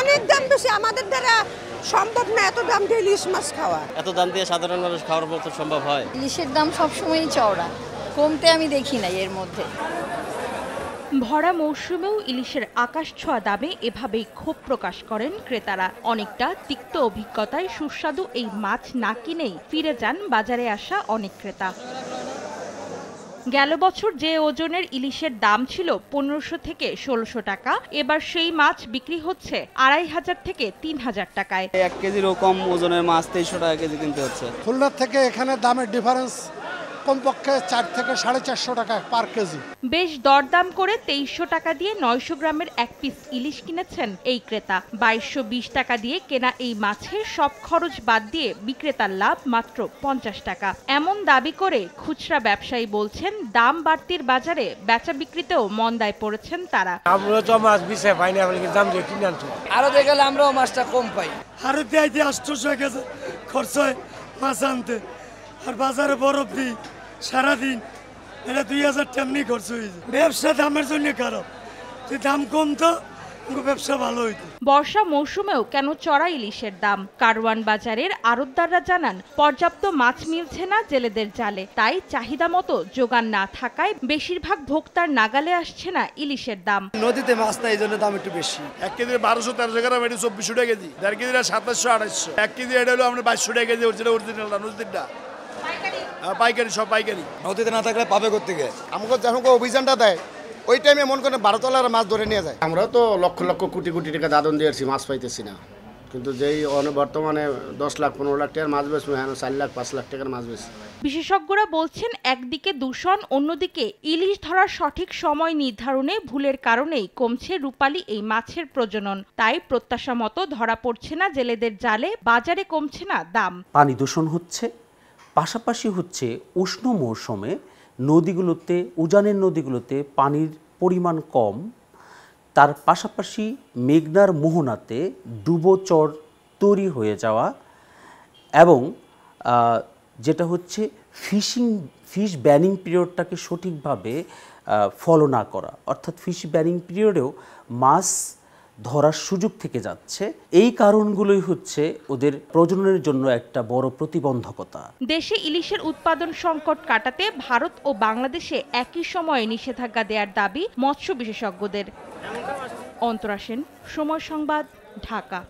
অনেক দাম বেশি, আমাদের দ্বারা সম্ভব না এত দাম দিয়ে ইলিশ মাছ খাওয়া। এত দাম দিয়ে সাধারণ মানুষ খাওয়ার মতো সম্ভব হয়? ইলিশের দাম সবসময়ই চওড়া, কমতে আমি দেখি না এর মধ্যে। ভরা মৌসুমেও ইলিশের আকাশছোঁয়া দামে এভাবেই ক্ষোভ প্রকাশ করেন ক্রেতারা। অনেকটা তিক্ত অভিজ্ঞতায় সুস্বাদু এই মাছ না কিনেই ফিরে যান বাজারে আসা অনেক ক্রেতা। গেল বছর যে ওজনের ইলিশের দাম ছিল 1500 থেকে 1600 টাকা, এবার সেই মাছ বিক্রি হচ্ছে 2500 থেকে 3000 টাকায়। 1 কেজিরও কম ওজনের মাছ 2300 টাকা কেজি কিনতে হচ্ছে। খুলনার থেকে এখানে দামের ডিফারেন্স কমপক্ষে 4 থেকে 450 টাকা পার কেজি। বেশ দরদাম করে 2300 টাকা দিয়ে 900 গ্রামের এক পিস ইলিশ কিনেছেন এই ক্রেতা। 2220 টাকা দিয়ে কেনা এই মাছের সব খরচ বাদ দিয়ে বিক্রেতার লাভ মাত্র 50 টাকা। এমন দাবি করে খুচরা ব্যবসায়ী বলছেন, দাম বাড়তির বাজারে বেচা বিক্রিতেও মন্দায় পড়েছেন তারা। আমরা তো মাছ বিছে পাই না, বলে দাম দিয়ে কিনে আনছি। আরো গেলে আমরাও মাছটা কম পাই। আরো দিয়ে 800 টাকা খরচ হয় মাছ আনতে, আর বাজারে বরফ দিই সারাদিন, এটা 2000 তেমনি খরচ হয়েছে। ব্যবসা দামের জন্য খারাপ, যে দাম কমতো ব্যবসা ভালো হইতো। বর্ষা মৌসুমেও কেন চড়া ইলিশের দাম? কারওয়ান বাজারের আড়তদাররা জানান, পর্যাপ্ত মাছ মিলছে না জেলেদের জালে, তাই চাহিদা মতো যোগান না থাকায় বেশিরভাগ ভোক্তার নাগালে আসছে না ইলিশের দাম। নদীতে মাছ না, এই জন্য দাম একটু বেশি। 1 কেজি 1200-1300 গ্রাম, এটা 2400 টাকা কেজি। 1.5 কেজি 2700-2800। 1 কেজি এটা হলো আমরা 2200 টাকা কেজি। অরিজিনালটা নদীরটা পাইকারি, সব পাইকারি। নদীতে না থাকলে পাবে করতে গিয়ে আমাকে যখন অভিযানটা দেয় ওই টাইমে মন করে 12 তলার মাছ ধরে নিয়ে যায়। আমরা তো লক্ষ লক্ষ কোটি কোটি টাকা দাদন দিয়েছি, মাছ পাইতেছি না। কিন্তু যেই বর্তমানে 10 লাখ 15 লাখ টাকার মাছ বেচবো, হ্যাঁ 4 লাখ 5 লাখ টাকার মাছ বেচি। বিশেষজ্ঞরা বলছেন, একদিকে দূষণ, অন্যদিকে ইলিশ ধরার সঠিক সময় নির্ধারণে ভুলের কারণেই কমছে রূপালী এই মাছের প্রজনন। তাই প্রত্যাশা মতো ধরা পড়ছে না জেলেদের জালে, বাজারে কমছে না দাম। পানি দূষণ হচ্ছে, পাশাপাশি হচ্ছে উষ্ণ মৌসুমে নদীগুলোতে, উজানের নদীগুলোতে পানির পরিমাণ কম, তার পাশাপাশি মেঘনার মোহনাতে ডুবোচর তৈরি হয়ে যাওয়া, এবং যেটা হচ্ছে ফিশ ব্যানিং পিরিয়ডটাকে সঠিকভাবে ফলো না করা, অর্থাৎ ফিশ ব্যানিং পিরিয়ডেও মাছ ধরার সুযোগ থেকে যাচ্ছে। এই কারণগুলোই হচ্ছে ওদের প্রজননের জন্য একটা বড় প্রতিবন্ধকতা। দেশে ইলিশের উৎপাদন সংকট কাটাতে ভারত ও বাংলাদেশে একই সময়ে নিষেধাজ্ঞা দেওয়ার দাবি মৎস্য বিশেষজ্ঞদের। অন্তরা সেন, সময় সংবাদ, ঢাকা।